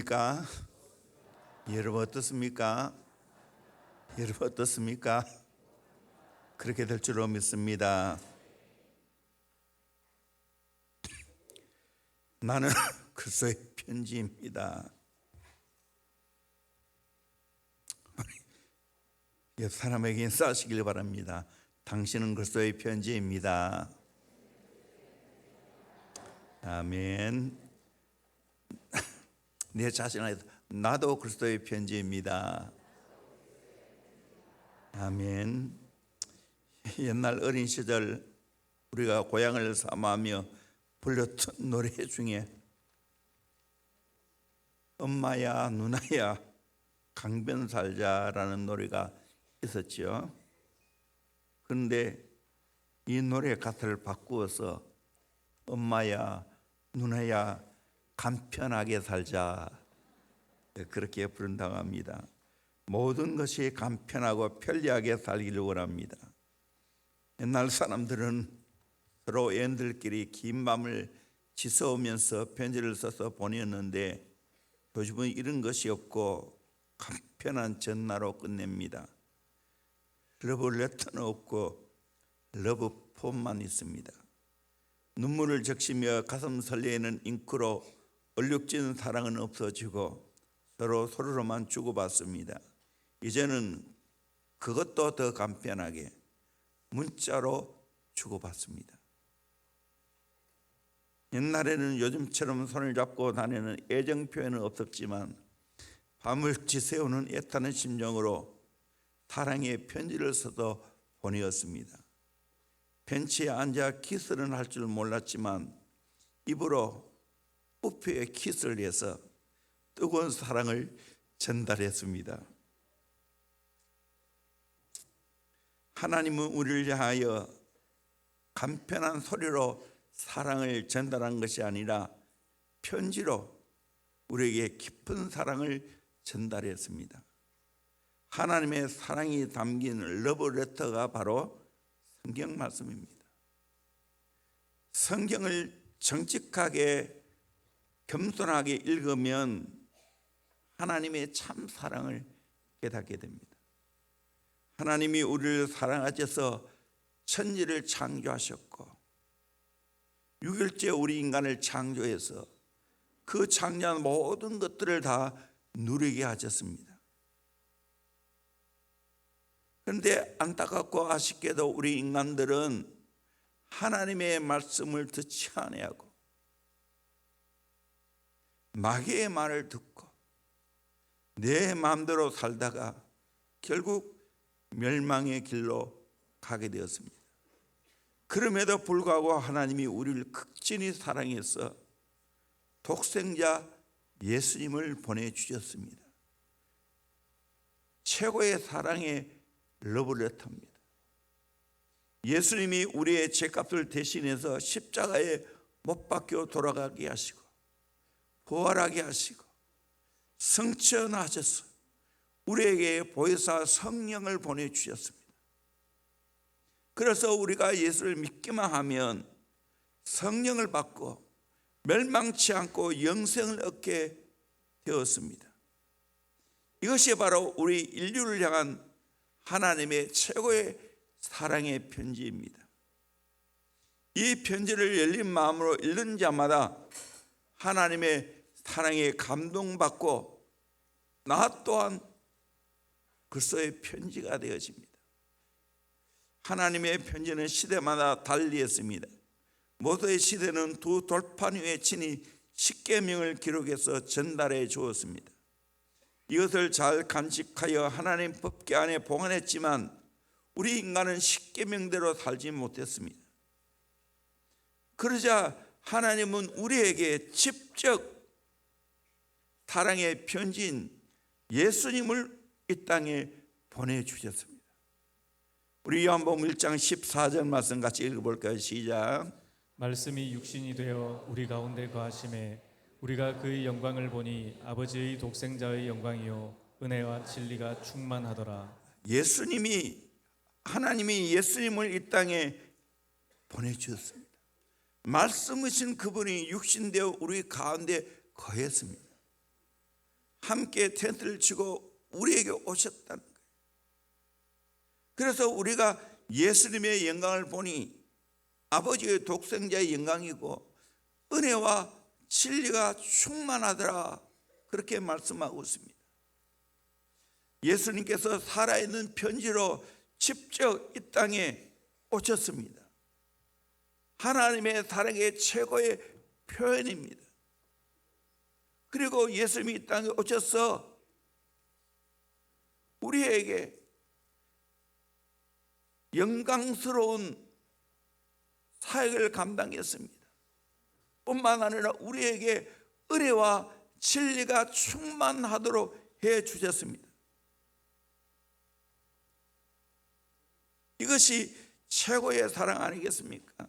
어떻습니까? 여러분 어떻습니까? 여러분 어떻습니까? 그렇게 될 줄로 믿습니다. 나는 그리스도의 편지입니다. 옆 사람에게 인사하시길 바랍니다. 당신은 그리스도의 편지입니다. 아멘. 내 자신에게 나도 그리스도의 편지입니다. 아멘. 옛날 어린 시절 우리가 고향을 사모하며 불렀던 노래 중에 엄마야 누나야 강변 살자라는 노래가 있었죠. 그런데 이 노래 가사를 바꾸어서 엄마야 누나야 간편하게 살자 그렇게 부른다고 합니다. 모든 것이 간편하고 편리하게 살기를 원합니다. 옛날 사람들은 서로 애인들끼리 긴 밤을 지새우면서 편지를 써서 보냈는데 요즘은 이런 것이 없고 간편한 전화로 끝냅니다. 러브레터는 없고 러브폼만 있습니다. 눈물을 적시며 가슴 설레이는 잉크로 얼룩진 사랑은 없어지고 서로로만 주고받습니다. 이제는 그것도 더 간편하게 문자로 주고받습니다. 옛날에는 요즘처럼 손을 잡고 다니는 애정 표현은 없었지만 밤을 지새우는 애타는 심정으로 사랑의 편지를 써서 보내었습니다. 벤치에 앉아 키스를 할 줄 몰랐지만 입으로 우표에 키스를 해서 뜨거운 사랑을 전달했습니다. 하나님은 우리를 위하여 간편한 소리로 사랑을 전달한 것이 아니라 편지로 우리에게 깊은 사랑을 전달했습니다. 하나님의 사랑이 담긴 러브레터가 바로 성경 말씀입니다. 성경을 정직하게 겸손하게 읽으면 하나님의 참 사랑을 깨닫게 됩니다. 하나님이 우리를 사랑하셔서 천지를 창조하셨고 6일째 우리 인간을 창조해서 그 창조한 모든 것들을 다 누리게 하셨습니다. 그런데 안타깝고 아쉽게도 우리 인간들은 하나님의 말씀을 듣지 아니하고 마귀의 말을 듣고 내 마음대로 살다가 결국 멸망의 길로 가게 되었습니다. 그럼에도 불구하고 하나님이 우리를 극진히 사랑해서 독생자 예수님을 보내주셨습니다. 최고의 사랑의 러브레터입니다. 예수님이 우리의 죄값을 대신해서 십자가에 못 박혀 돌아가게 하시고 부활하게 하시고 성천하셔서 우리에게 보혜사 성령을 보내주셨습니다. 그래서 우리가 예수를 믿기만 하면 성령을 받고 멸망치 않고 영생을 얻게 되었습니다. 이것이 바로 우리 인류를 향한 하나님의 최고의 사랑의 편지입니다. 이 편지를 열린 마음으로 읽는 자마다 하나님의 사랑에 감동받고 나 또한 그리스도의 편지가 되어집니다. 하나님의 편지는 시대마다 달리 했습니다. 모세의 시대는 두 돌판 위에 친히 십계명을 기록해서 전달해 주었습니다. 이것을 잘 간직하여 하나님 법궤 안에 보관했지만 우리 인간은 십계명대로 살지 못했습니다. 그러자 하나님은 우리에게 직접 사랑의 편지인 예수님을 이 땅에 보내주셨습니다. 우리 요한복음 1장 14절 말씀 같이 읽어볼까요? 시작. 말씀이 육신이 되어 우리 가운데 거하심에 우리가 그의 영광을 보니 아버지의 독생자의 영광이요 은혜와 진리가 충만하더라. 하나님이 예수님을 이 땅에 보내주셨습니다. 말씀이신 그분이 육신되어 우리 가운데 거했습니다. 함께 텐트를 치고 우리에게 오셨다는 거예요. 그래서 우리가 예수님의 영광을 보니 아버지의 독생자의 영광이고 은혜와 진리가 충만하더라, 그렇게 말씀하고 있습니다. 예수님께서 살아있는 편지로 직접 이 땅에 오셨습니다. 하나님의 사랑의 최고의 표현입니다. 그리고 예수님이 이 땅에 오셔서 우리에게 영광스러운 사역을 감당했습니다. 뿐만 아니라 우리에게 은혜와 진리가 충만하도록 해 주셨습니다. 이것이 최고의 사랑 아니겠습니까?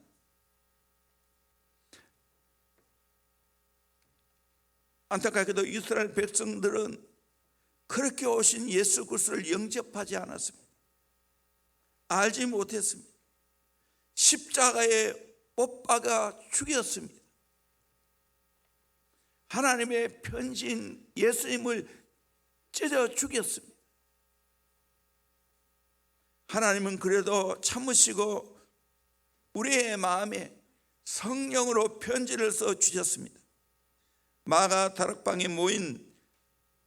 안타깝게도 이스라엘 백성들은 그렇게 오신 예수 그리스도를 영접하지 않았습니다. 알지 못했습니다. 십자가에 못 박아 죽였습니다. 하나님의 편지인 예수님을 찢어 죽였습니다. 하나님은 그래도 참으시고 우리의 마음에 성령으로 편지를 써 주셨습니다. 마가 다락방에 모인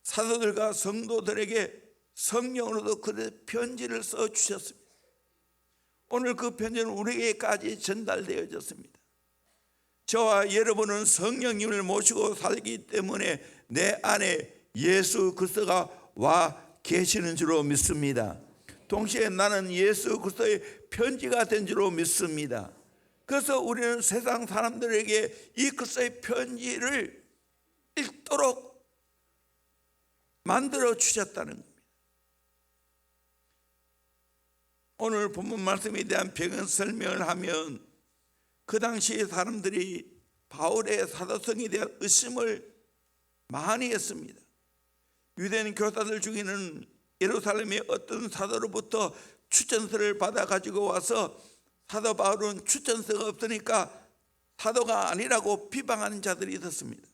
사도들과 성도들에게 성령으로도 그 편지를 써 주셨습니다. 오늘 그 편지는 우리에게까지 전달되어졌습니다. 저와 여러분은 성령님을 모시고 살기 때문에 내 안에 예수 그리스도가 와 계시는 줄로 믿습니다. 동시에 나는 예수 그리스도의 편지가 된 줄로 믿습니다. 그래서 우리는 세상 사람들에게 이 그리스도의 편지를 읽도록 만들어 주셨다는 겁니다. 오늘 본문 말씀에 대한 배경 설명을 하면 그 당시 사람들이 바울의 사도성에 대한 의심을 많이 했습니다. 유대인 교사들 중에는 예루살렘의 어떤 사도로부터 추천서를 받아 가지고 와서 사도 바울은 추천서가 없으니까 사도가 아니라고 비방하는 자들이 있었습니다.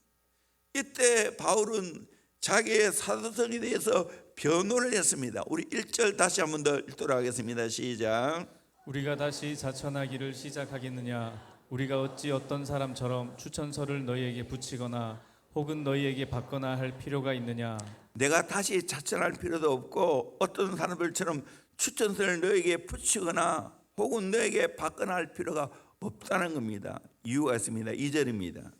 이때 바울은 자기의 사도성에 대해서 변호를 했습니다. 우리 1절 다시 한 번 더 읽도록 하겠습니다. 시작. 우리가 다시 자천하기를 시작하겠느냐? 우리가 어찌 어떤 사람처럼 추천서를 너희에게 붙이거나 혹은 너희에게 받거나 할 필요가 있느냐? 내가 다시 자천할 필요도 없고 어떤 사람들처럼 추천서를 너에게 붙이거나 혹은 너에게 받거나 할 필요가 없다는 겁니다. 이유가 있습니다. 2절입니다.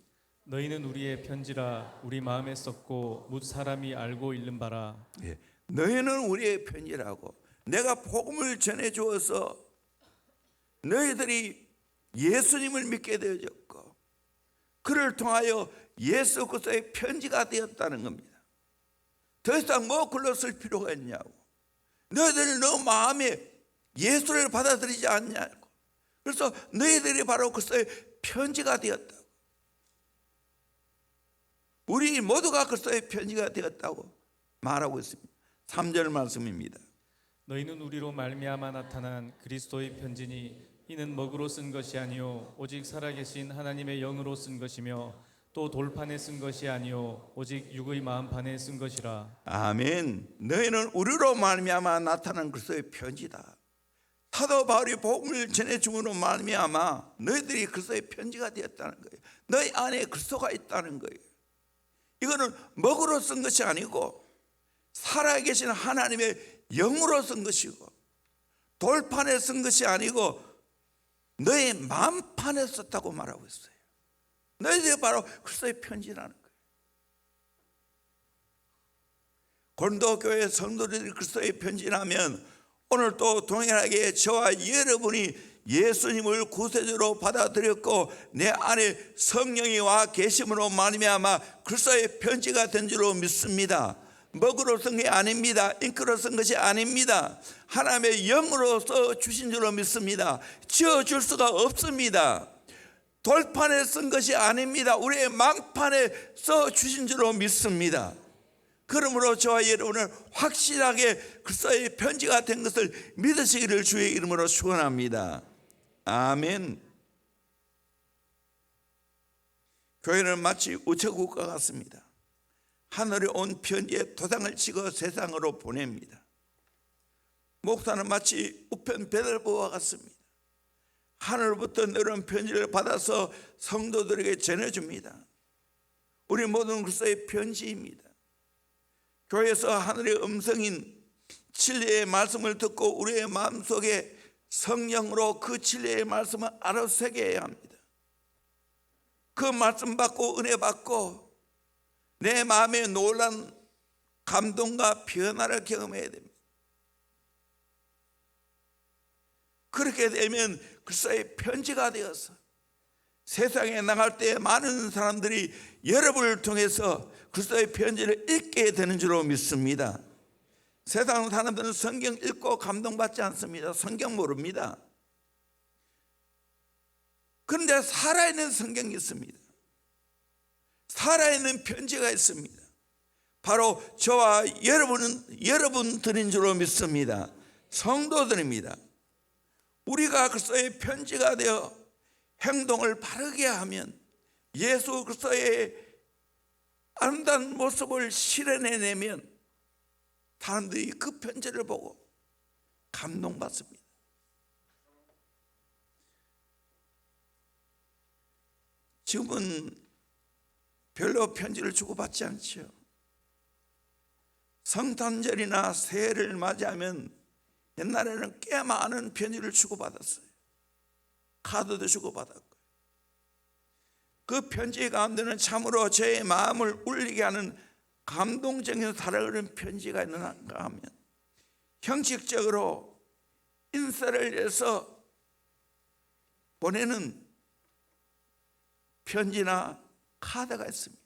너희는 우리의 편지라 우리 마음에 썼고 뭇 사람이 알고 읽는 바라. 너희는 우리의 편지라고, 내가 복음을 전해 주어서 너희들이 예수님을 믿게 되어졌고 그를 통하여 예수 그리스도의 편지가 되었다는 겁니다. 더 이상 뭐 글로 쓸 필요가 있냐고. 너희들이 너 마음에 예수를 받아들이지 않냐고. 그래서 너희들이 바로 그리스도의 편지가 되었다고. 우리 모두가 그리스도의 편지가 되었다고 말하고 있습니다. 3절 말씀입니다. 너희는 우리로 말미암아 나타난 그리스도의 편지니 이는 먹으로 쓴 것이 아니요 오직 살아계신 하나님의 영으로 쓴 것이며 또 돌판에 쓴 것이 아니요 오직 육의 마음판에 쓴 것이라. 아멘. 너희는 우리로 말미암아 나타난 그리스도의 편지다. 사도 바울이 복음을 전해줌으로 말미암아 너희들이 그리스도의 편지가 되었다는 거예요. 너희 안에 그리스도가 있다는 거예요. 이거는 먹으로 쓴 것이 아니고 살아계신 하나님의 영으로 쓴 것이고 돌판에 쓴 것이 아니고 너의 마음판에 썼다고 말하고 있어요. 너희들이 바로 그리스도의 편지라는 거예요. 고린도 교회 성도들이 그리스도의 편지라면 오늘 또 동일하게 저와 여러분이 예수님을 구세주로 받아들였고 내 안에 성령이 와 계심으로 말미암아 그리스도의 편지가 된 줄로 믿습니다. 먹으로 쓴 게 아닙니다. 잉크로 쓴 것이 아닙니다. 하나님의 영으로 써 주신 줄로 믿습니다. 지어줄 수가 없습니다. 돌판에 쓴 것이 아닙니다. 우리의 망판에 써 주신 줄로 믿습니다. 그러므로 저와 여러분은 확실하게 그리스도의 편지가 된 것을 믿으시기를 주의 이름으로 축원합니다. 아멘. 교회는 마치 우체국과 같습니다. 하늘에 온 편지에 도장을 찍어 세상으로 보냅니다. 목사는 마치 우편 배달부와 같습니다. 하늘부터 내려온 편지를 받아서 성도들에게 전해줍니다. 우리 모두는 그리스도의 편지입니다. 교회에서 하늘의 음성인 진리의 말씀을 듣고 우리의 마음속에 성령으로 그 진리의 말씀을 알아새겨야 합니다. 그 말씀 받고 은혜 받고 내 마음에 놀란 감동과 변화를 경험해야 됩니다. 그렇게 되면 그리스도의 편지가 되어서 세상에 나갈 때 많은 사람들이 여러분을 통해서 그리스도의 편지를 읽게 되는 줄로 믿습니다. 세상 사람들은 성경 읽고 감동받지 않습니다. 성경 모릅니다. 그런데 살아있는 성경이 있습니다. 살아있는 편지가 있습니다. 바로 저와 여러분들인 줄로 믿습니다. 성도들입니다. 우리가 그리스도의 편지가 되어 행동을 바르게 하면 예수 그리스도의 아름다운 모습을 실현해내면 사람들이 그 편지를 보고 감동받습니다. 지금은 별로 편지를 주고받지 않죠. 성탄절이나 새해를 맞이하면 옛날에는 꽤 많은 편지를 주고받았어요. 카드도 주고받았고. 그 편지 가운데는 참으로 제 마음을 울리게 하는 감동적인 사랑하는 편지가 있는가 하면 형식적으로 인쇄를 해서 보내는 편지나 카드가 있습니다.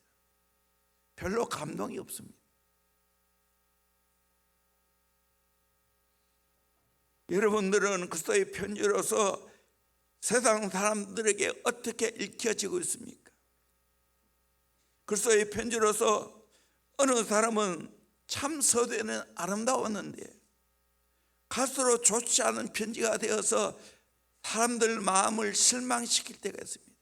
별로 감동이 없습니다. 여러분들은 그리스도의 편지로서 세상 사람들에게 어떻게 읽혀지고 있습니까? 그리스도의 편지로서 어느 사람은 참 서두에는 아름다웠는데 갈수록 좋지 않은 편지가 되어서 사람들 마음을 실망시킬 때가 있습니다.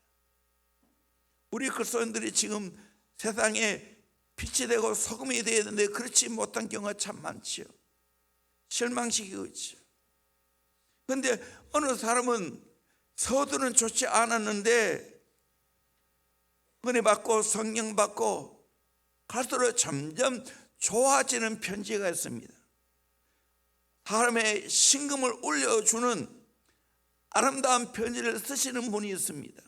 우리 그리스도인들이 지금 세상에 빛이 되고 소금이 되어야 되는데 그렇지 못한 경우가 참 많지요. 실망시키고 있죠. 그런데 어느 사람은 서두는 좋지 않았는데 은혜 받고 성령 받고 갈수록 점점 좋아지는 편지가 있습니다. 사람의 심금을 울려주는 아름다운 편지를 쓰시는 분이 있습니다.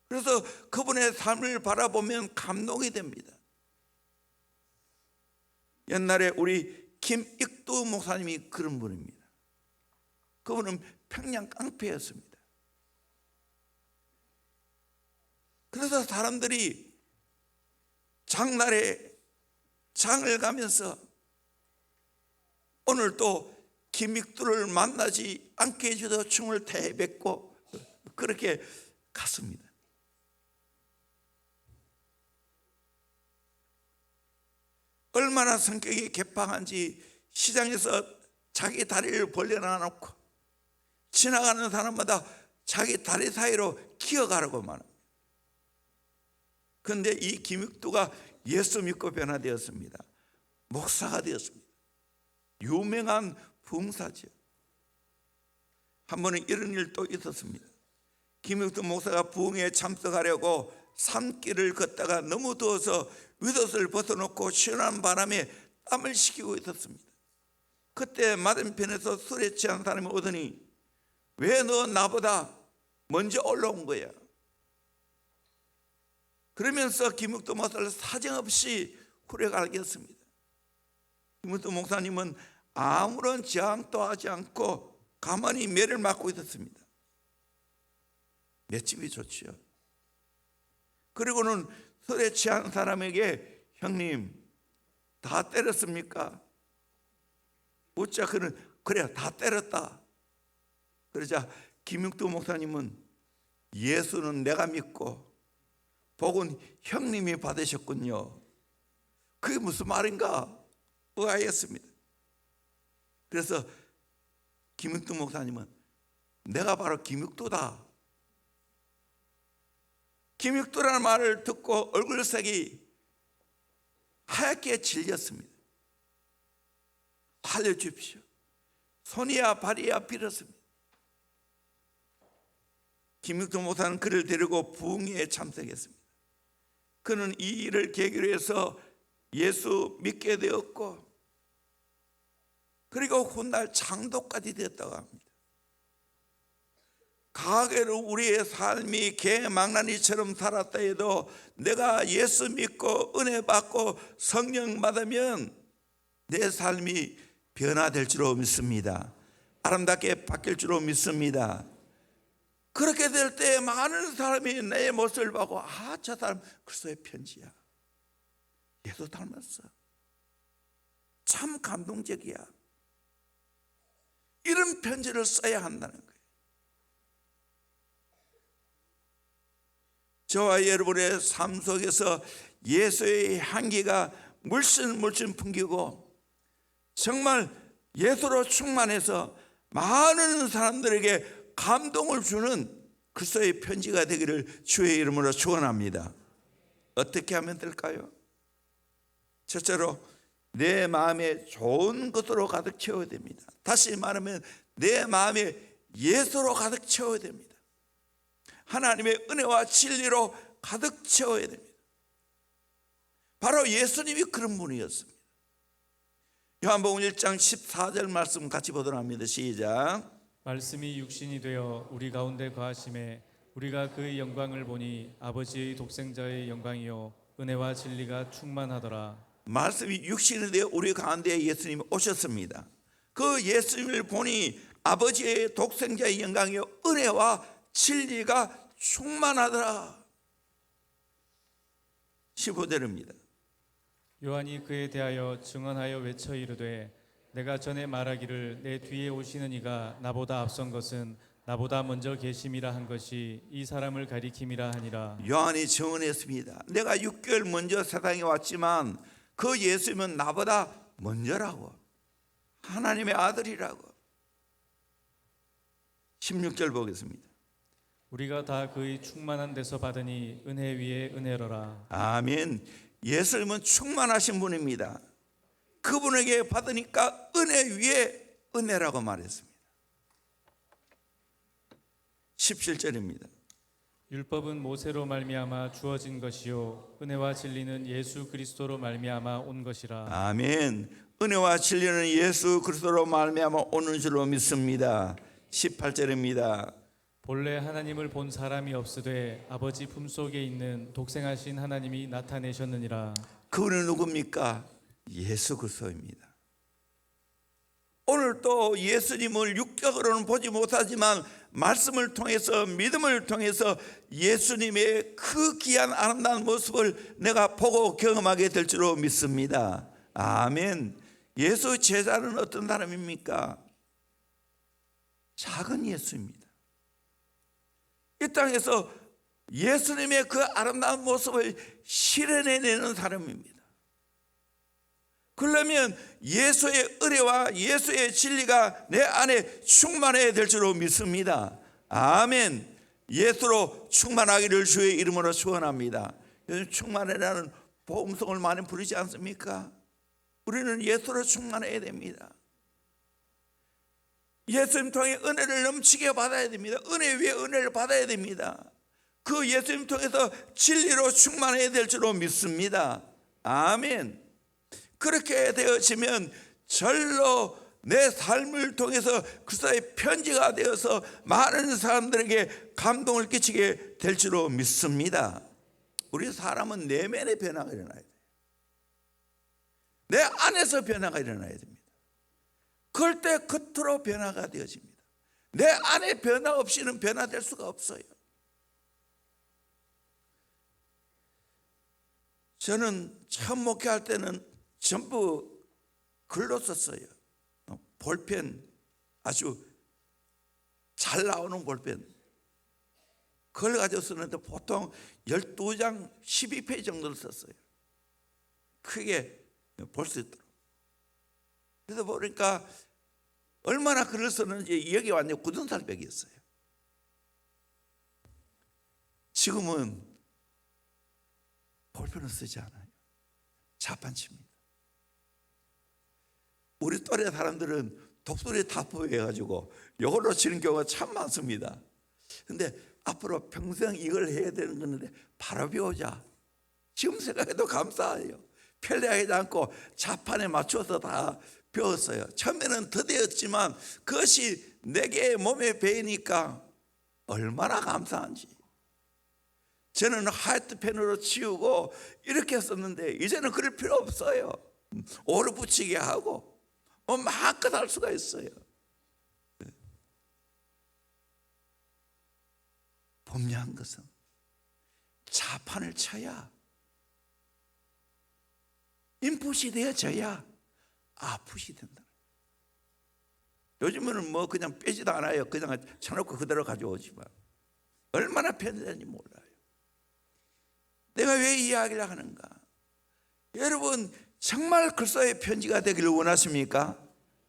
그래서 그분의 삶을 바라보면 감동이 됩니다. 옛날에 우리 김익두 목사님이 그런 분입니다. 그분은 평양 깡패였습니다. 그래서 사람들이 장날에 장을 가면서 오늘 또 김익두를 만나지 않게 해주도 춤을 대뱉고 그렇게 갔습니다. 얼마나 성격이 개방한지 시장에서 자기 다리를 벌려놔놓고 지나가는 사람마다 자기 다리 사이로 기어가라고 말합니다. 그런데 이 김익두가 예수 믿고 변화되었습니다. 목사가 되었습니다. 유명한 부흥사죠. 한 번은 이런 일도 있었습니다. 김익두 목사가 부흥에 참석하려고 산길을 걷다가 너무 더워서 윗옷을 벗어놓고 시원한 바람에 땀을 식히고 있었습니다. 그때 맞은편에서 술에 취한 사람이 오더니 왜 너 나보다 먼저 올라온 거야? 그러면서 김익두 목사를 사정없이 후려가게 했습니다. 김익두 목사님은 아무런 저항도 하지 않고 가만히 매를 맞고 있었습니다. 맷집이 좋지요. 그리고는 술에 취한 사람에게 형님 다 때렸습니까? 묻자 그는 그래 다 때렸다. 그러자 김익두 목사님은 예수는 내가 믿고 복은 형님이 받으셨군요. 그게 무슨 말인가 의아했습니다. 그래서 김익두 목사님은 내가 바로 김익두다. 김익두라는 말을 듣고 얼굴색이 하얗게 질렸습니다. 살려주십시오. 손이야 발이야 빌었습니다. 김육도 목사는 그를 데리고 부흥회에 참석했습니다. 그는 이 일을 계기로 해서 예수 믿게 되었고, 그리고 훗날 장도까지 되었다고 합니다. 가게로 우리의 삶이 개망나니처럼 살았다 해도 내가 예수 믿고 은혜 받고 성령 받으면 내 삶이 변화될 줄로 믿습니다. 아름답게 바뀔 줄로 믿습니다. 그렇게 될 때 많은 사람이 내 모습을 보고 저 사람 그리스도의 편지야, 얘도 닮았어, 참 감동적이야, 이런 편지를 써야 한다는 거예요. 저와 여러분의 삶 속에서 예수의 향기가 물씬 풍기고 정말 예수로 충만해서 많은 사람들에게 감동을 주는 그리스도의 편지가 되기를 주의 이름으로 축원합니다. 어떻게 하면 될까요? 첫째로 내 마음에 좋은 것으로 가득 채워야 됩니다. 다시 말하면 내 마음에 예수로 가득 채워야 됩니다. 하나님의 은혜와 진리로 가득 채워야 됩니다. 바로 예수님이 그런 분이었습니다. 요한복음 1장 14절 말씀 같이 보도록 합니다. 시작. 말씀이 육신이 되어 우리 가운데 거하심에 우리가 그의 영광을 보니 아버지의 독생자의 영광이요 은혜와 진리가 충만하더라. 말씀이 육신이 되어 우리 가운데 예수님이 오셨습니다. 그 예수님을 보니 아버지의 독생자의 영광이요 은혜와 진리가 충만하더라. 15절입니다. 요한이 그에 대하여 증언하여 외쳐 이르되 내가 전에 말하기를 내 뒤에 오시는 이가 나보다 앞선 것은 나보다 먼저 계심이라 한 것이 이 사람을 가리킴이라 하니라. 요한이 증언했습니다. 내가 6개월 먼저 세상에 왔지만 그 예수님은 나보다 먼저라고, 하나님의 아들이라고. 16절 보겠습니다. 우리가 다 그의 충만한 데서 받으니 은혜 위에 은혜로라. 아멘. 예수님은 충만하신 분입니다. 그분에게 받으니까 은혜 위에 은혜라고 말했습니다. 17절입니다. 율법은 모세로 말미암아 주어진 것이요 은혜와 진리는 예수 그리스도로 말미암아 온 것이라. 아멘. 은혜와 진리는 예수 그리스도로 말미암아 오는 줄로 믿습니다. 18절입니다. 본래 하나님을 본 사람이 없으되 아버지 품속에 있는 독생하신 하나님이 나타내셨느니라. 그분은 누굽니까? 예수 그리스도입니다. 오늘 또 예수님을 육적으로는 보지 못하지만 말씀을 통해서, 믿음을 통해서 예수님의 그 귀한 아름다운 모습을 내가 보고 경험하게 될 줄로 믿습니다. 아멘. 예수 제자는 어떤 사람입니까? 작은 예수입니다. 이 땅에서 예수님의 그 아름다운 모습을 실현해내는 사람입니다. 그러면 예수의 은혜와 예수의 진리가 내 안에 충만해야 될 줄로 믿습니다. 아멘. 예수로 충만하기를 주의 이름으로 축원합니다. 요즘 충만해라는 복음송을 많이 부르지 않습니까? 우리는 예수로 충만해야 됩니다. 예수님 통해 은혜를 넘치게 받아야 됩니다. 은혜 위에 은혜를 받아야 됩니다. 그 예수님 통해서 진리로 충만해야 될 줄로 믿습니다. 아멘. 그렇게 되어지면 절로 내 삶을 통해서 그리스도의 편지가 되어서 많은 사람들에게 감동을 끼치게 될 줄로 믿습니다. 우리 사람은 내면의 변화가 일어나야 돼요. 내 안에서 변화가 일어나야 됩니다. 그럴 때 겉으로 변화가 되어집니다. 내 안에 변화 없이는 변화될 수가 없어요. 저는 처음 목회할 때는 전부 글로 썼어요. 볼펜, 아주 잘 나오는 볼펜, 그걸 가지고 쓰는데 보통 12장 12페이지 정도를 썼어요. 크게 볼 수 있도록. 그래서 보니까 얼마나 글을 썼는지 여기 완전 굳은 살벽이었어요. 지금은 볼펜을 쓰지 않아요. 자판칩니다. 우리 또래 사람들은 독수리 타포해가지고 이걸로 치는 경우가 참 많습니다. 근데 앞으로 평생 이걸 해야 되는 건데 바로 배우자. 지금 생각해도 감사해요. 편리하지 않고 자판에 맞춰서 다 배웠어요. 처음에는 더디었지만 그것이 내게 몸에 배이니까 얼마나 감사한지. 저는 하이트 펜으로 치우고 이렇게 썼는데 이제는 그럴 필요 없어요. 오래 붙이게 하고 마음껏 할 수가 있어요. 분명한 것은 자판을 쳐야 인풋이 되어져야 아풋이 된다. 요즘은 뭐 그냥 빼지도 않아요. 그냥 쳐놓고 그대로 가져오지만 얼마나 편리한지 몰라요. 내가 왜 이 이야기를 하는가? 여러분 정말 그리스도의 편지가 되기를 원하십니까?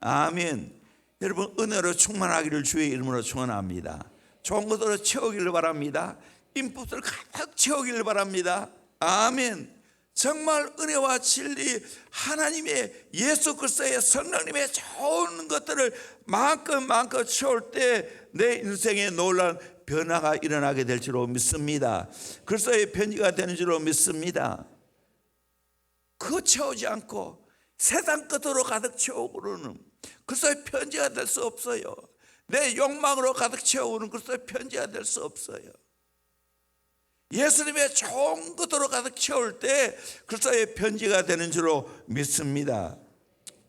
아멘. 여러분 은혜로 충만하기를 주의 이름으로 축원합니다. 좋은 것으로 채우기를 바랍니다. 인풋을 가득 채우기를 바랍니다. 아멘. 정말 은혜와 진리 하나님의 예수 그리스도의 성령님의 좋은 것들을 마음껏 채울 때 내 인생에 놀라운 변화가 일어나게 될 줄로 믿습니다. 그리스도의 편지가 되는 줄로 믿습니다. 그거 채우지 않고 세상 것으로 가득 채우고는 그리스도의 편지가 될 수 없어요. 내 욕망으로 가득 채우는 그리스도의 편지가 될 수 없어요. 예수님의 좋은 것으로 가득 채울 때 그리스도의 편지가 되는 줄로 믿습니다.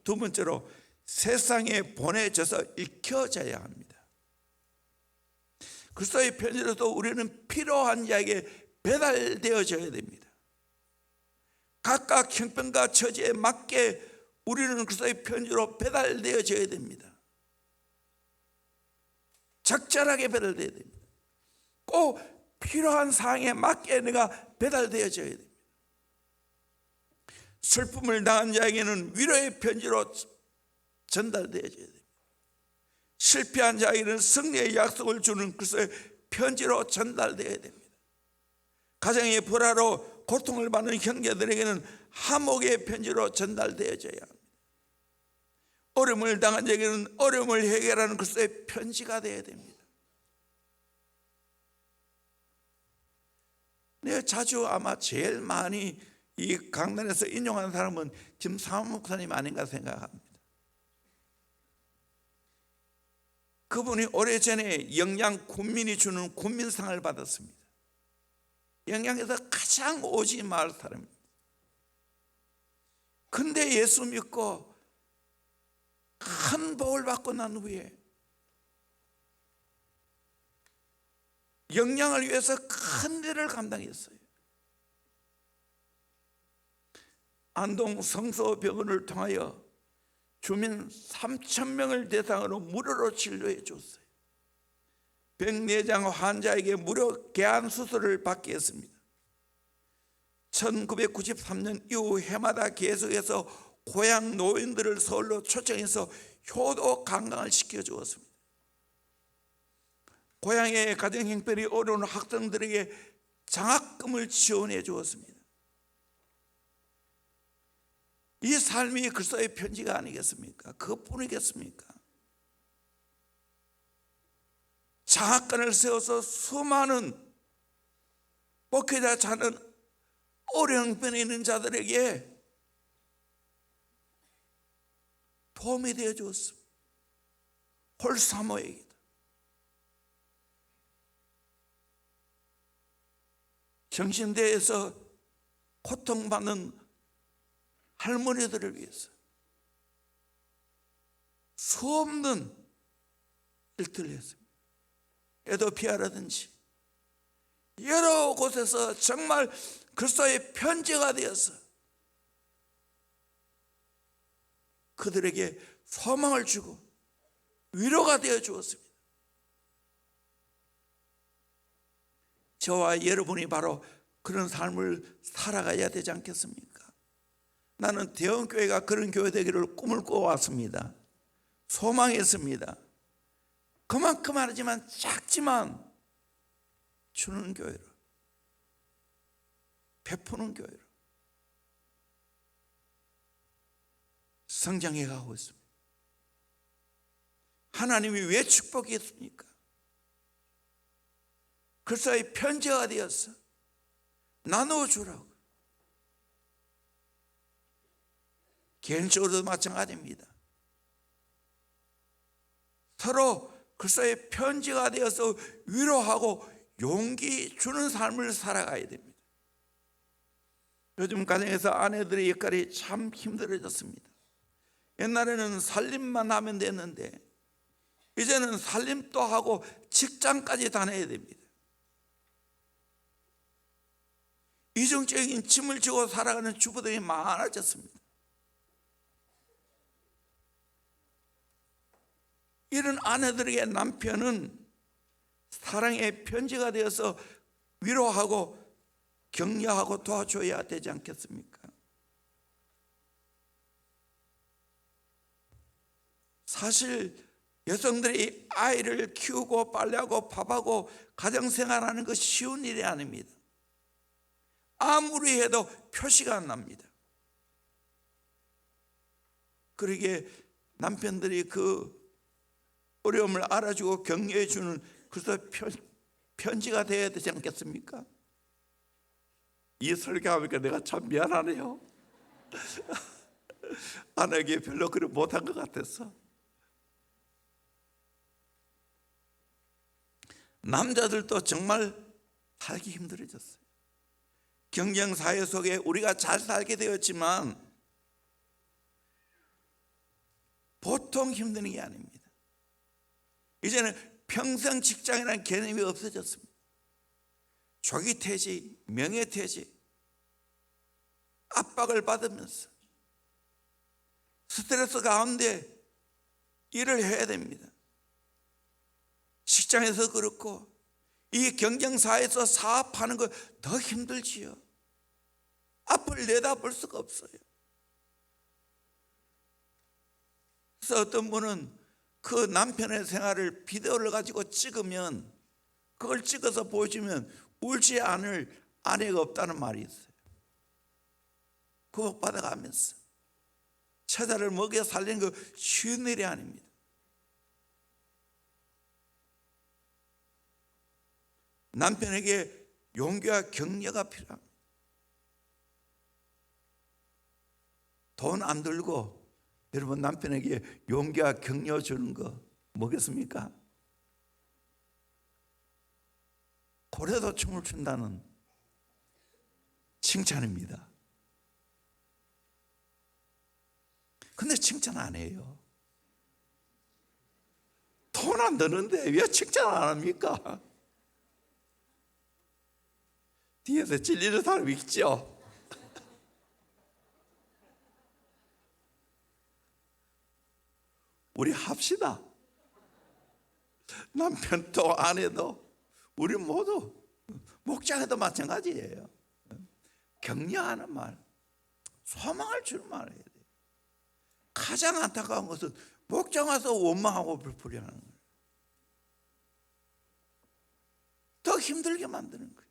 두 번째로 세상에 보내져서 익혀져야 합니다. 그리스도의 편지로도 우리는 필요한 자에게 배달되어져야 됩니다. 각각 형편과 처지에 맞게 우리는 그리스도의 편지로 배달되어져야 됩니다. 적절하게 배달되어야 됩니다. 꼭 필요한 상황에 맞게 내가 배달되어져야 됩니다. 슬픔을 당한 자에게는 위로의 편지로 전달되어져야 됩니다. 실패한 자에게는 승리의 약속을 주는 그리스도의 편지로 전달되어야 됩니다. 가정의 불화로 고통을 받는 형제들에게는 화목의 편지로 전달되어져야 합니다. 어려움을 당한 자에게는 어려움을 해결하는 그리스도의 편지가 되어야 됩니다. 내가 자주 아마 제일 많이 이 강단에서 인용하는 사람은 김삼원 목사님 아닌가 생각합니다. 그분이 오래전에 영양 군민이 주는 군민상을 받았습니다. 영양에서 가장 오지 마을 사람입니다. 근데 예수 믿고 큰 복을 받고 난 후에 영양을 위해서 큰 일을 감당했어요. 안동 성서병원을 통하여 주민 3,000명을 대상으로 무료로 진료해 줬어요. 백내장 환자에게 무료 개안 수술을 받게 했습니다. 1993년 이후 해마다 계속해서 고향 노인들을 서울로 초청해서 효도 관광을 시켜주었습니다. 고향의 가정 형편이 어려운 학생들에게 장학금을 지원해 주었습니다. 이 삶이 그리스도의 편지가 아니겠습니까? 그것뿐이겠습니까? 장학관을 세워서 수많은 목회자 자는 어려운 형편에 있는 자들에게 도움이 되어 주었습니다. 홀사모에게도. 정신대에서 고통받는 할머니들을 위해서 수없는 일들을 했습니다. 에도피아라든지 여러 곳에서 정말 그리스도의 편지가 되어서 그들에게 소망을 주고 위로가 되어 주었습니다. 저와 여러분이 바로 그런 삶을 살아가야 되지 않겠습니까? 나는 대형교회가 그런 교회 되기를 꿈을 꿔왔습니다. 소망했습니다. 그만큼 하지만 작지만 주는 교회로, 베푸는 교회로. 성장해 가고 있습니다. 하나님이 왜 축복했습니까? 그리스도의 편지가 되어서 나누어 주라고. 개인적으로도 마찬가지입니다. 서로 그리스도의 편지가 되어서 위로하고 용기 주는 삶을 살아가야 됩니다. 요즘 가정에서 아내들의 역할이 참 힘들어졌습니다. 옛날에는 살림만 하면 됐는데 이제는 살림도 하고 직장까지 다녀야 됩니다. 이중적인 짐을 지고 살아가는 주부들이 많아졌습니다. 이런 아내들에게 남편은 사랑의 편지가 되어서 위로하고 격려하고 도와줘야 되지 않겠습니까? 사실 여성들이 아이를 키우고 빨래하고 밥하고 가정생활하는 것이 쉬운 일이 아닙니다. 아무리 해도 표시가 안 납니다. 그러기에 남편들이 그 어려움을 알아주고 격려해 주는 그래서 편지가 되어야 되지 않겠습니까? 이 설교하니까 내가 참 미안하네요. 아내에게 별로 그리 못한 것 같아서. 남자들도 정말 살기 힘들어졌어요. 경쟁사회 속에 우리가 잘 살게 되었지만 보통 힘든 게 아닙니다. 이제는 평생 직장이라는 개념이 없어졌습니다. 조기 퇴직, 명예퇴직, 압박을 받으면서 스트레스 가운데 일을 해야 됩니다. 직장에서 그렇고 이 경쟁사회에서 사업하는 거 더 힘들지요. 앞을 내다볼 수가 없어요. 그래서 어떤 분은 그 남편의 생활을 비디오를 가지고 찍으면 그걸 찍어서 보여주면 울지 않을 아내가 없다는 말이 있어요. 구박받아가면서 처자를 먹여 살리는 거 쉬운 일이 아닙니다. 남편에게 용기와 격려가 필요합니다. 돈 안 들고 여러분 남편에게 용기와 격려 주는 거 뭐겠습니까? 고래도 춤을 춘다는 칭찬입니다. 근데 칭찬 안 해요. 돈 안 드는데 왜 칭찬 안 합니까? 뒤에서 찔리는 사람 있죠? 우리 합시다. 남편도 아내도 우리 모두 목장에도 마찬가지예요. 격려하는 말, 소망을 주는 말 해야 돼요. 가장 안타까운 것은 목장 와서 원망하고 불풀이하는 거예요. 더 힘들게 만드는 거예요.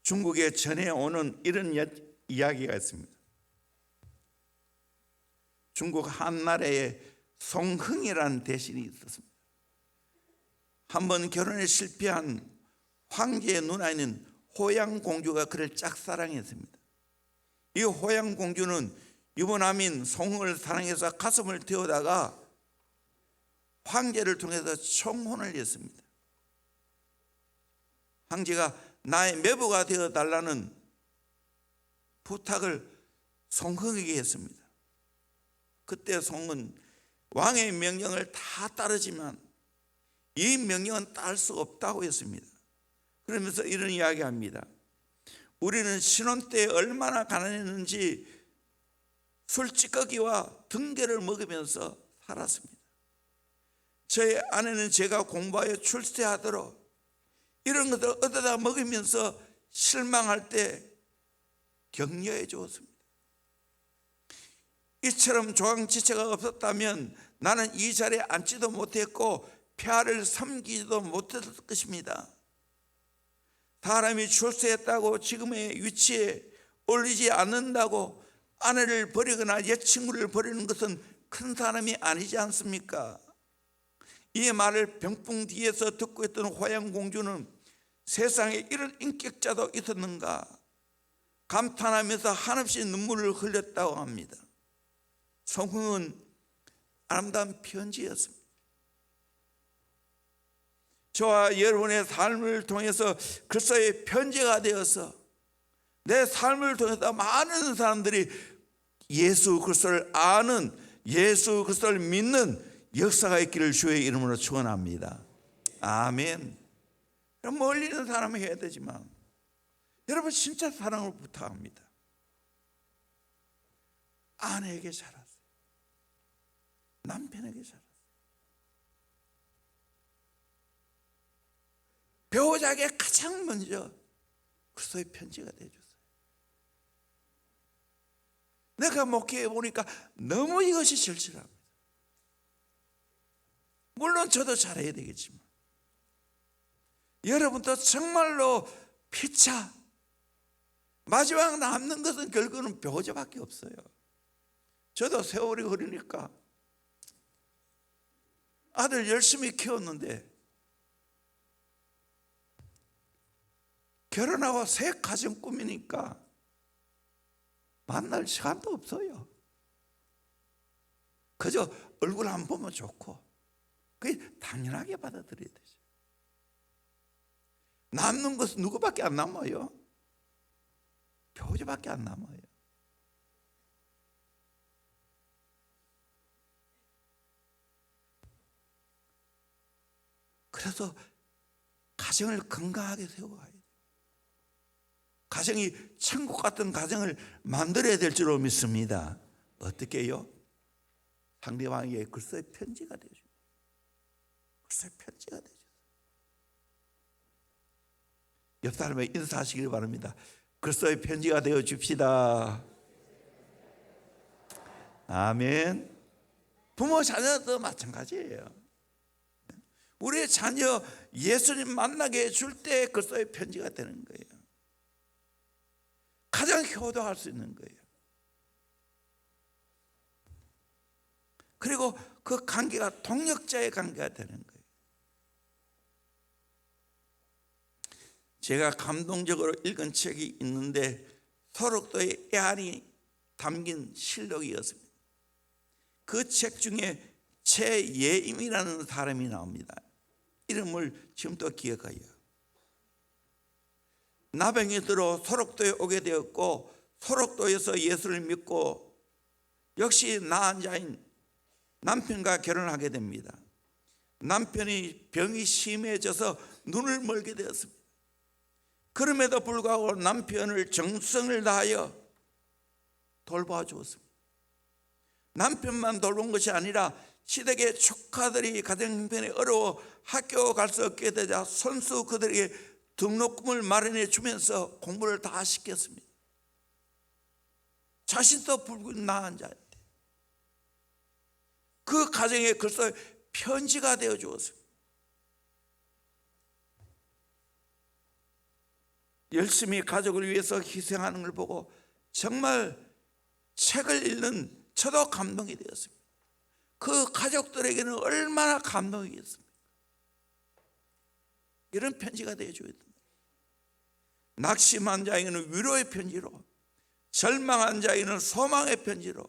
중국에 전해오는 이런 이야기가 있습니다. 중국 한나라에 송흥이라는 대신이 있었습니다. 한번 결혼에 실패한 황제의 누나인 호양공주가 그를 짝사랑했습니다. 이 호양공주는 유부남인 송흥을 사랑해서 가슴을 태우다가 황제를 통해서 청혼을 했습니다. 황제가 나의 매부가 되어달라는 부탁을 송흥에게 했습니다. 그때 송은 왕의 명령을 다 따르지만 이 명령은 따를 수 없다고 했습니다. 그러면서 이런 이야기합니다. 우리는 신혼 때 얼마나 가난했는지 술찌꺼기와 등개를 먹으면서 살았습니다. 저희 아내는 제가 공부하여 출세하도록 이런 것을 얻어다 먹으면서 실망할 때 격려해 주었습니다. 이처럼 조강지체가 없었다면 나는 이 자리에 앉지도 못했고 폐하를 섬기지도 못했을 것입니다. 사람이 출세했다고 지금의 위치에 올리지 않는다고 아내를 버리거나 옛 친구를 버리는 것은 큰 사람이 아니지 않습니까? 이 말을 병풍 뒤에서 듣고 있던 화양공주는 세상에 이런 인격자도 있었는가 감탄하면서 한없이 눈물을 흘렸다고 합니다. 성경은 아름다운 편지였습니다. 저와 여러분의 삶을 통해서 그리스도의 편지가 되어서 내 삶을 통해서 많은 사람들이 예수 그리스도를 아는, 예수 그리스도를 믿는 역사가 있기를 주의 이름으로 축원합니다. 아멘. 멀리 있는 사람이 해야 되지만 여러분 진짜 사랑을 부탁합니다. 아내에게 잘하세요. 남편에게 잘하세요. 배우자에게 가장 먼저 그리스도의 편지가 되어주세요. 내가 목회해 보니까 너무 이것이 절실합니다. 물론 저도 잘해야 되겠지만 여러분도 정말로 피차 마지막 남는 것은 결국은 배우자밖에 없어요. 저도 세월이 흐르니까 아들 열심히 키웠는데 결혼하고 새 가정 꾸미니까 만날 시간도 없어요. 그저 얼굴 안 보면 좋고 그게 당연하게 받아들여야 되죠. 남는 것은 누구밖에 안 남아요? 배우자밖에 안 남아요. 그래서 가정을 건강하게 세워가야 돼요. 가정이 천국 같은 가정을 만들어야 될 줄로 믿습니다. 어떻게 해요? 상대방에게 그리스도의 편지가 되죠. 그리스도의 편지가 되죠. 옆 사람에 인사하시길 바랍니다. 그리스도의 편지가 되어 줍시다. 아멘. 부모 자녀도 마찬가지예요. 우리의 자녀 예수님 만나게 해줄 때 그리스도의 편지가 되는 거예요. 가장 효도할 수 있는 거예요. 그리고 그 관계가 동력자의 관계가 되는 거예요. 제가 감동적으로 읽은 책이 있는데 소록도의 애환이 담긴 실록이었습니다. 그 책 중에 최예임이라는 사람이 나옵니다. 이름을 지금도 기억해요. 나병이 들어 소록도에 오게 되었고 소록도에서 예수를 믿고 역시 나은 자인 남편과 결혼하게 됩니다. 남편이 병이 심해져서 눈을 멀게 되었습니다. 그럼에도 불구하고 남편을 정성을 다하여 돌봐주었습니다. 남편만 돌본 것이 아니라 시댁의 조카들이 가정 형편이 어려워 학교 갈 수 없게 되자 손수 그들에게 등록금을 마련해 주면서 공부를 다 시켰습니다. 자신도 불구한 나은 자인데 그 가정에 그리스도의 편지가 되어 주었습니다. 열심히 가족을 위해서 희생하는 걸 보고 정말 책을 읽는 저도 감동이 되었습니다. 그 가족들에게는 얼마나 감동이겠습니까? 이런 편지가 되어줘야 됩니다. 낙심한 자에게는 위로의 편지로, 절망한 자에게는 소망의 편지로,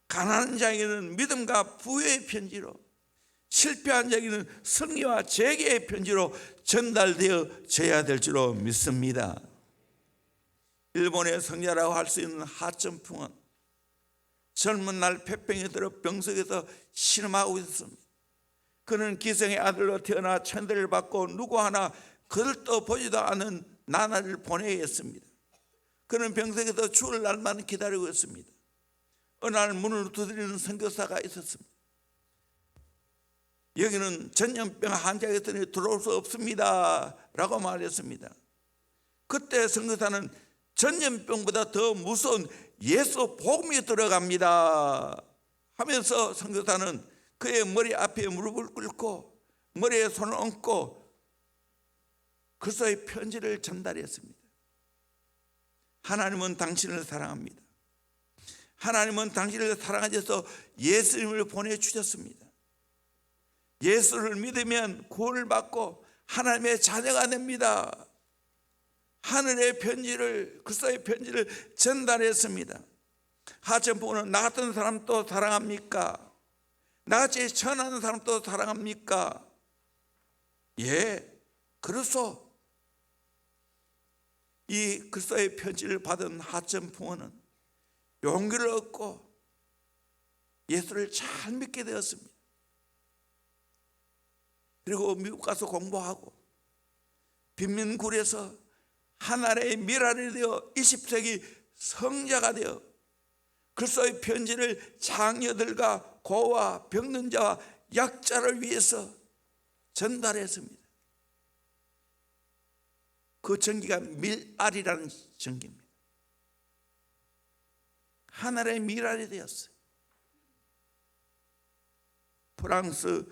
가난한 자에게는 믿음과 부여의 편지로, 실패한 자에게는 승리와 재개의 편지로 전달되어져야 될 줄로 믿습니다. 일본의 성자라고 할 수 있는 하천풍은 젊은 날 폐병이 들어 병석에서 신음하고 있었습니다. 그는 기생의 아들로 태어나 천대를 받고 누구 하나 그들도 보지도 않은 나날을 보내야 했습니다. 그는 병석에서 죽을 날만 기다리고 있습니다. 어느 날 문을 두드리는 선교사가 있었습니다. 여기는 전염병 환자가 있으니 들어올 수 없습니다 라고 말했습니다. 그때 선교사는 전염병보다 더 무서운 예수 복음이 들어갑니다 하면서 선교사는 그의 머리 앞에 무릎을 꿇고 머리에 손을 얹고 그리스도의 편지를 전달했습니다. 하나님은 당신을 사랑합니다. 하나님은 당신을 사랑하셔서 예수님을 보내주셨습니다. 예수를 믿으면 구원을 받고 하나님의 자녀가 됩니다. 하늘의 편지를, 그리스도의 편지를 전달했습니다. 하천부는 나 같은 사람도 사랑합니까? 나같이 천한 사람도 사랑합니까? 예, 그래서 이 그리스도의 편지를 받은 하천부는 용기를 얻고 예수를 잘 믿게 되었습니다. 그리고 미국 가서 공부하고 빈민굴에서 하나님의 미랄이 되어 20세기 성자가 되어 그리스도의 편지를 장녀들과 고와 병든 자와 약자를 위해서 전달했습니다. 그 전기가 밀알이라는 전기입니다. 하나님의 미랄이 되었어요. 프랑스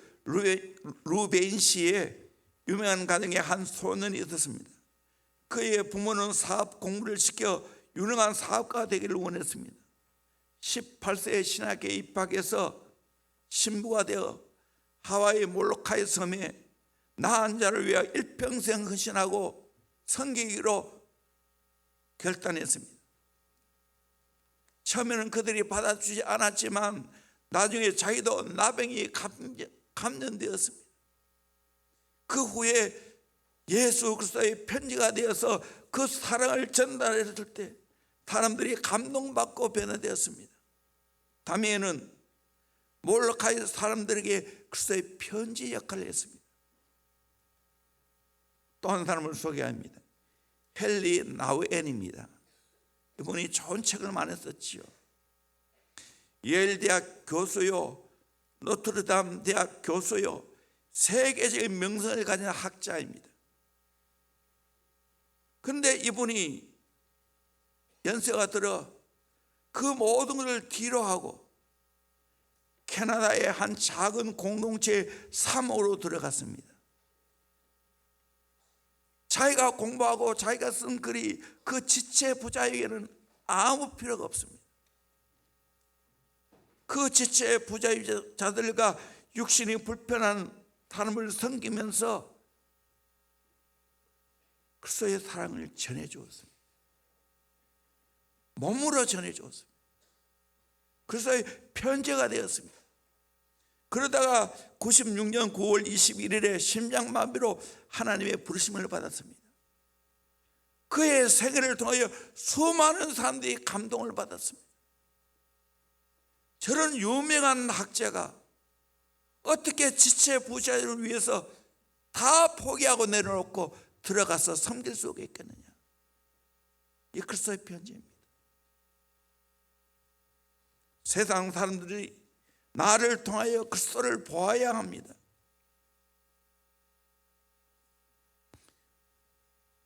루베인시에 유명한 가정에 한 소년이 있었습니다. 그의 부모는 사업 공부를 시켜 유능한 사업가가 되기를 원했습니다. 18세에 신학교에 입학해서 신부가 되어 하와이 몰로카이 섬에 나한 자를 위하여 일평생 헌신하고 섬기기로 결단했습니다. 처음에는 그들이 받아주지 않았지만 나중에 자기도 나병이 감염되었습니다. 그 후에 예수 그리스도의 편지가 되어서 그 사랑을 전달했을 때 사람들이 감동받고 변화되었습니다. 다음에는 몰로카이 사람들에게 그리스도의 편지 역할을 했습니다. 또 한 사람을 소개합니다. 헨리 나우엔입니다. 이분이 좋은 책을 많이 썼지요. 예일 대학 교수요, 노트르담 대학 교수요, 세계적인 명성을 가진 학자입니다. 그런데 이분이 연세가 들어 그 모든 것을 뒤로하고 캐나다의 한 작은 공동체의 사모로 들어갔습니다. 자기가 공부하고 자기가 쓴 글이 그 지체 부자에게는 아무 필요가 없습니다. 그 지체 부자들과 육신이 불편한 사람을 섬기면서 그리스도의 사랑을 전해주었습니다. 몸으로 전해주었습니다. 그리스도의 편지가 되었습니다. 그러다가 96년 9월 21일에 심장마비로 하나님의 부르심을 받았습니다. 그의 생애를 통하여 수많은 사람들이 감동을 받았습니다. 저런 유명한 학자가 어떻게 지체 부자를 위해서 다 포기하고 내려놓고 들어가서 섬길 수 있겠느냐. 이 그리스도의 편지입니다. 세상 사람들이 나를 통하여 그리스도를 보아야 합니다.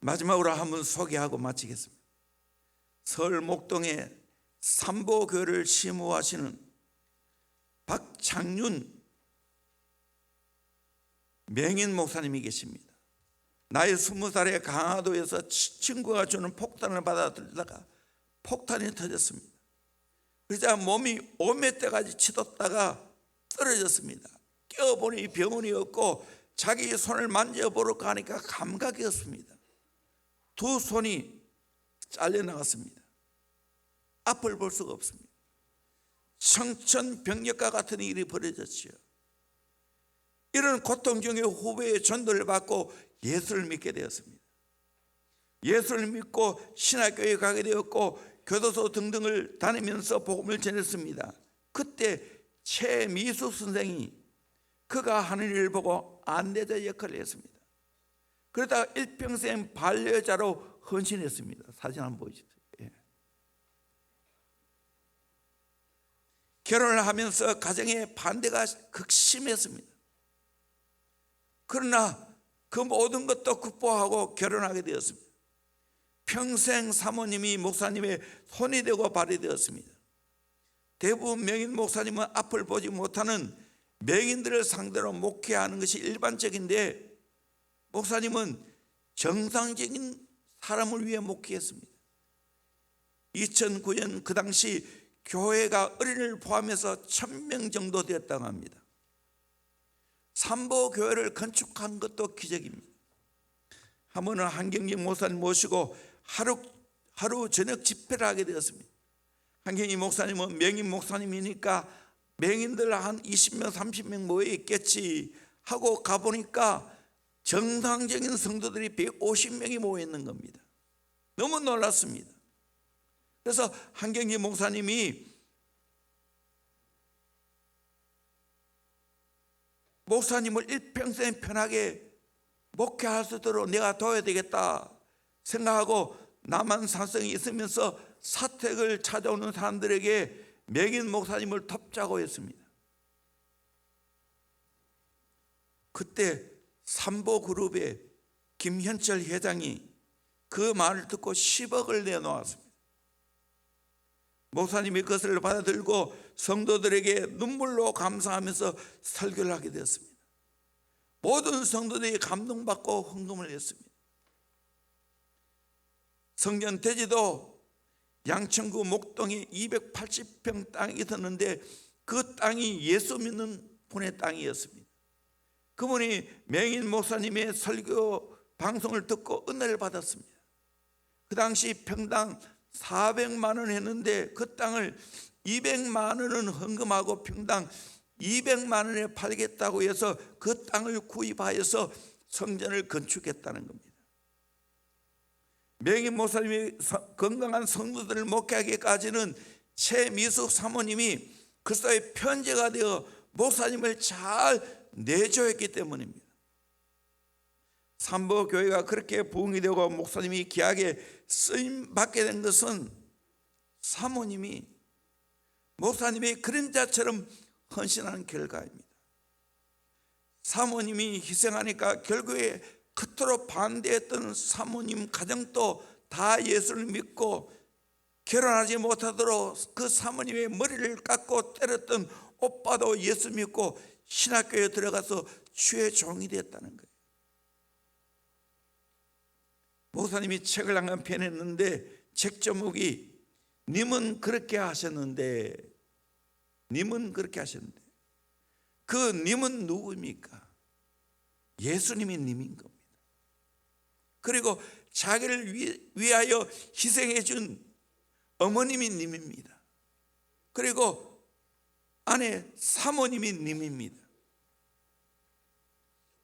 마지막으로 한번 소개하고 마치겠습니다. 서울 목동에 삼보교회를 심호하시는 박창윤 명인 목사님이 계십니다. 나이 20살에 강화도에서 친구가 주는 폭탄을 받아들다가 폭탄이 터졌습니다. 그러자 몸이 5m까지 치솟다가 떨어졌습니다. 깨어보니 병원이었고 자기 손을 만져보려고 하니까 감각이 없습니다. 두 손이 잘려나갔습니다. 앞을 볼 수가 없습니다. 청천벽력과 같은 일이 벌어졌지요. 이런 고통 중에 후배의 전도를 받고 예수를 믿게 되었습니다. 예수를 믿고 신학교에 가게 되었고 교도소 등등을 다니면서 복음을 전했습니다. 그때 최미수 선생이 그가 하는 일을 보고 안내자 역할을 했습니다. 그러다가 일평생 반려자로 헌신했습니다. 사진 한번 보시죠. 예. 결혼을 하면서 가정의 반대가 극심했습니다. 그러나 그 모든 것도 극복하고 결혼하게 되었습니다. 평생 사모님이 목사님의 손이 되고 발이 되었습니다. 대부분 명인 목사님은 앞을 보지 못하는 명인들을 상대로 목회하는 것이 일반적인데 목사님은 정상적인 사람을 위해 목회했습니다. 2009년 그 당시 교회가 어린이를 포함해서 1000명 정도 되었다고 합니다. 삼보 교회를 건축한 것도 기적입니다. 한 번은 한경진 목사님 모시고 하루 저녁 집회를 하게 되었습니다. 한경진 목사님은 명인 목사님이니까 명인들 한 20명 30명 모여 있겠지 하고 가보니까 정상적인 성도들이 150명이 모여 있는 겁니다. 너무 놀랐습니다. 그래서 한경진 목사님이 목사님을 일평생 편하게 목회할 수 있도록 내가 도와야 되겠다 생각하고 남한 사성이 있으면서 사택을 찾아오는 사람들에게 명인 목사님을 돕자고 했습니다. 그때 삼보그룹의 김현철 회장이 그 말을 듣고 10억을 내놓았습니다. 목사님이 그것을 받아들고 성도들에게 눈물로 감사하면서 설교를 하게 되었습니다. 모든 성도들이 감동받고 헌금을 했습니다. 성전 대지도 양천구 목동에 280평 땅이 있었는데 그 땅이 예수 믿는 분의 땅이었습니다. 그분이 명인 목사님의 설교 방송을 듣고 은혜를 받았습니다. 그 당시 평당 400만 원 했는데 그 땅을 200만 원은 헌금하고 평당 200만 원에 팔겠다고 해서 그 땅을 구입하여서 성전을 건축했다는 겁니다. 명인 목사님이 건강한 성도들을 목회하기까지는 최미숙 사모님이 그리스도의 편제가 되어 목사님을 잘 내조했기 때문입니다. 삼보교회가 그렇게 부흥이 되고 목사님이 귀하게 쓰임 받게 된 것은 사모님이 목사님의 그림자처럼 헌신하는 결과입니다. 사모님이 희생하니까 결국에 그토록 반대했던 사모님 가정도 다 예수를 믿고 결혼하지 못하도록 그 사모님의 머리를 깎고 때렸던 오빠도 예수 믿고 신학교에 들어가서 주의 종이 되었다는 거예요. 목사님이 책을 한 권 펴냈는데 책 제목이 님은 그렇게 하셨는데, 님은 그렇게 하셨는데, 그 님은 누구입니까? 예수님이 님인 겁니다. 그리고 자기를 위하여 희생해 준 어머님이 님입니다. 그리고 아내 사모님이 님입니다.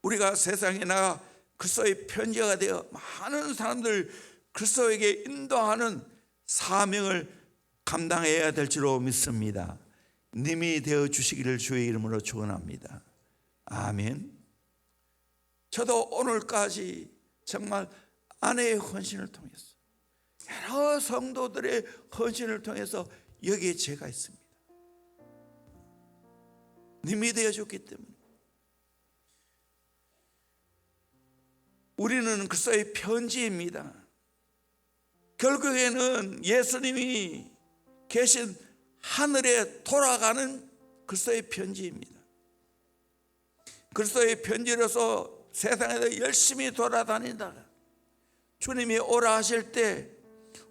우리가 세상에 나가 그리스도의 편지가 되어 많은 사람들 그리스도에게 인도하는 사명을 감당해야 될 줄로 믿습니다. 님이 되어 주시기를 주의 이름으로 축원합니다. 아멘. 저도 오늘까지 정말 아내의 헌신을 통해서 여러 성도들의 헌신을 통해서 여기에 제가 있습니다. 님이 되어 줬기 때문에 우리는 그리스도의 편지입니다. 결국에는 예수님이 계신 하늘에 돌아가는 그리스도의 편지입니다. 그리스도의 편지로서 세상에서 열심히 돌아다닌다. 주님이 오라 하실 때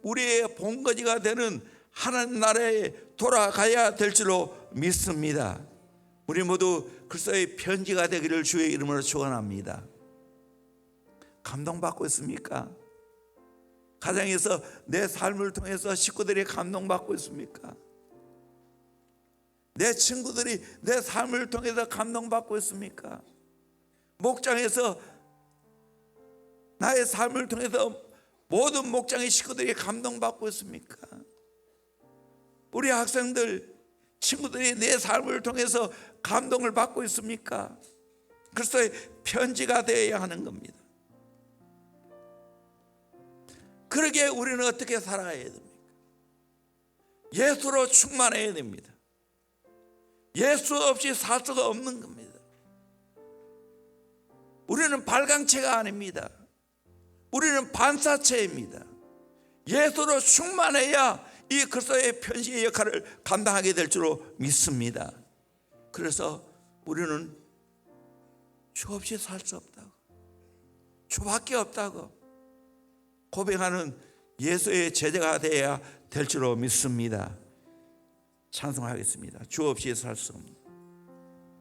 우리의 본거지가 되는 하나님 나라에 돌아가야 될 줄로 믿습니다. 우리 모두 그리스도의 편지가 되기를 주의 이름으로 축원합니다. 감동받고 있습니까? 가정에서 내 삶을 통해서 식구들이 감동받고 있습니까? 내 친구들이 내 삶을 통해서 감동받고 있습니까? 목장에서 나의 삶을 통해서 모든 목장의 식구들이 감동받고 있습니까? 우리 학생들, 친구들이 내 삶을 통해서 감동을 받고 있습니까? 그리스도의 편지가 되어야 하는 겁니다. 그러기에 우리는 어떻게 살아야 됩니까? 예수로 충만해야 됩니다. 예수 없이 살 수가 없는 겁니다. 우리는 발광체가 아닙니다. 우리는 반사체입니다. 예수로 충만해야 이 그리스도의 편지의 역할을 감당하게 될 줄로 믿습니다. 그래서 우리는 주 없이 살 수 없다고, 주밖에 없다고, 고백하는 예수의 제자가 되어야 될 줄로 믿습니다. 찬송하겠습니다. 주 없이 살 수 없는